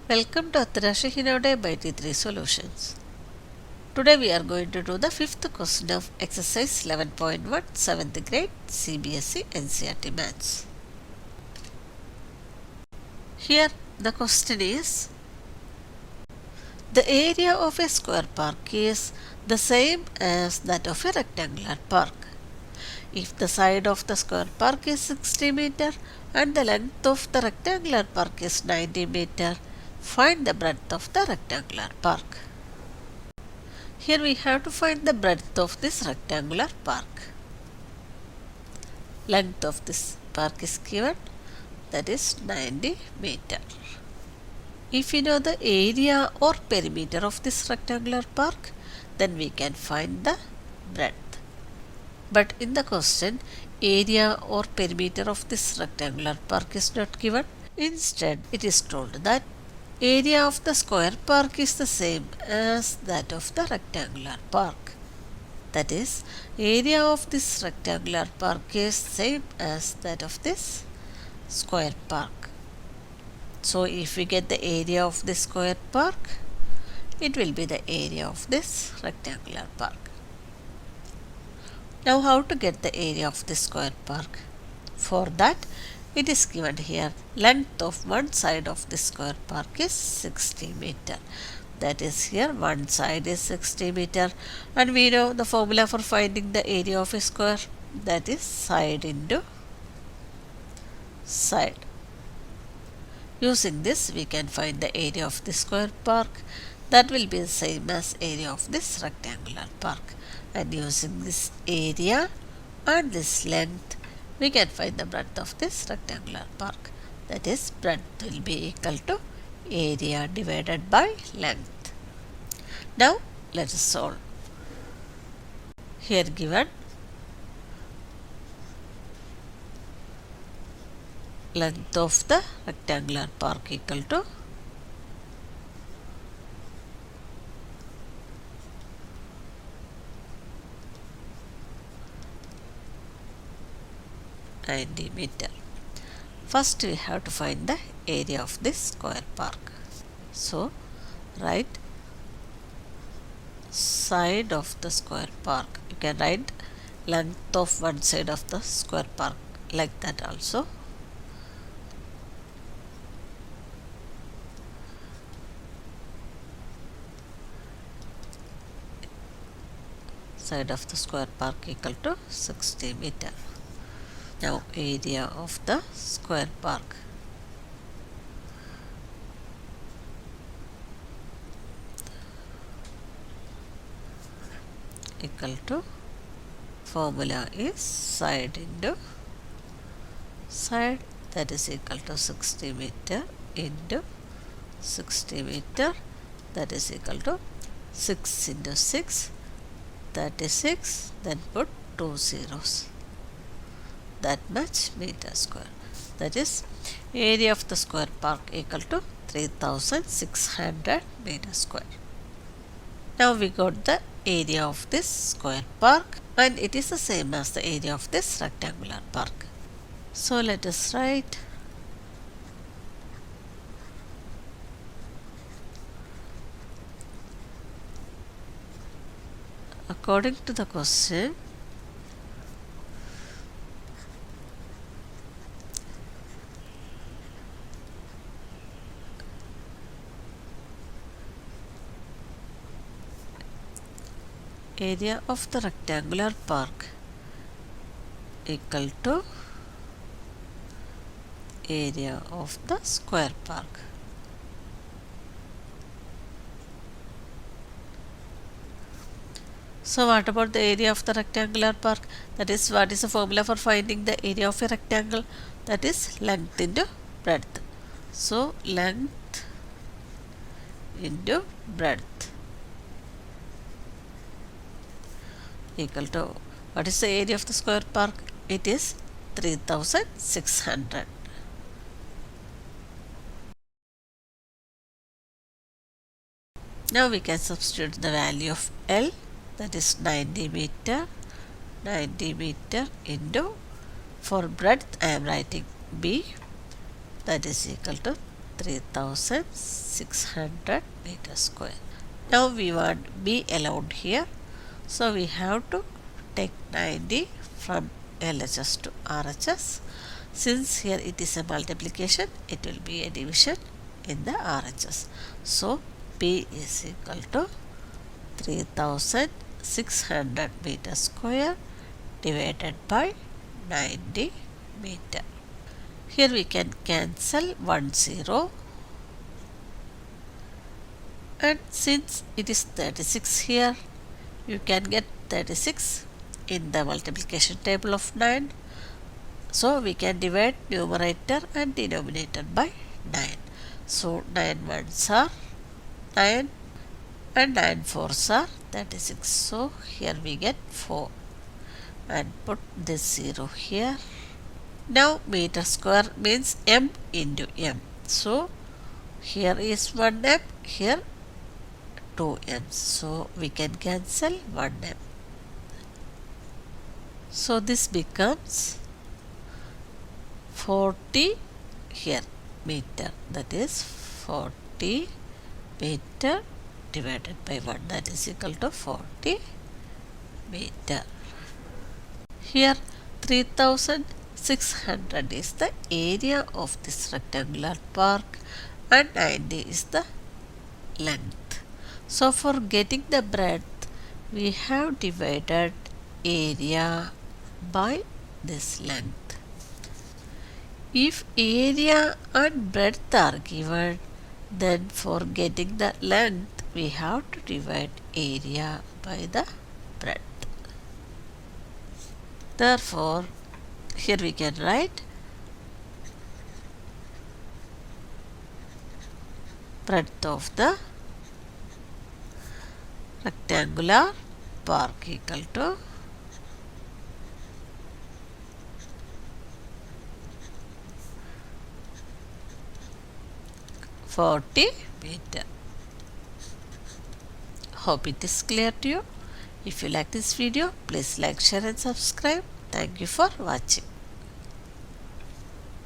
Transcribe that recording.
Welcome to Atarashi Hinode by T3 Solutions. Today we are going to do the fifth question of exercise 11.1 7th grade CBSE NCERT Maths. Here the question is, the area of a square park is the same as that of a rectangular park. If the side of the square park is 60 meter and the length of the rectangular park is 90 meter, find the breadth of the rectangular park. Here we have to find the breadth of this rectangular park. Length of this park is given, that is 90 meter. If we know the area or perimeter of this rectangular park, then we can find the breadth. But in the question, area or perimeter of this rectangular park is not given. Instead, it is told that area of the square park is the same as that of the rectangular park. That is, area of this rectangular park is same as that of this square park. So, if we get the area of this square park, it will be the area of this rectangular park. Now, how to get the area of this square park? For that, it is given here, length of one side of this square park is 60 meter. That is, here one side is 60 meter, and we know the formula for finding the area of a square, that is side into side. Using this, we can find the area of the square park. That will be the same as area of this rectangular park. And using this area and this length, we can find the breadth of this rectangular park. That is, breadth will be equal to area divided by length. Now, let us solve. Here given, length of the rectangular park equal to 90 meter. First we have to find the area of this square park. So, write side of the square park. You can write length of one side of the square park like that also. Side of the square park equal to 60 meter. Now, area of the square park. Equal to, formula is side into side, that is equal to 60 meter into 60 meter, that is equal to 6 into 6, 36, then put 2 zeros. That much meter square. That is, area of the square park equal to 3600 meter square. Now we got the area of this square park, and it is the same as the area of this rectangular park. So let us write according to the question, area of the rectangular park equal to area of the square park. So what about the area of the rectangular park? That is, what is the formula for finding the area of a rectangle? That is length into breadth. So length into breadth equal to, what is the area of the square park? It is 3600. Now we can substitute the value of L, that is 90 meter into, for breadth I am writing B, that is equal to 3600 meter square. Now we want B allowed here, so we have to take 90 from LHS to RHS. Since here it is a multiplication, it will be a division in the RHS. So B is equal to 3600 meter square divided by 90 meter. Here we can cancel 1 0, and since it is 36 here, you can get 36 in the multiplication table of 9. So we can divide numerator and denominator by 9. So 9 ones are 9 and 9 fours are 36. So here we get 4 and put this 0 here. Now meter square means m into m. So here is 1 m, here 2 m. So we can cancel 1 m. So this becomes 40 here meter, that is 40 meter divided by 1, that is equal to 40 meter. Here 3600 is the area of this rectangular park and 90 is the length. So for getting the breadth, we have divided area by this length. If area and breadth are given, then for getting the length, we have to divide area by the breadth. Therefore, here we can write breadth of the rectangular park equal to 40 meter. Hope it is clear to you. If you like this video, please like, share and subscribe. Thank you for watching.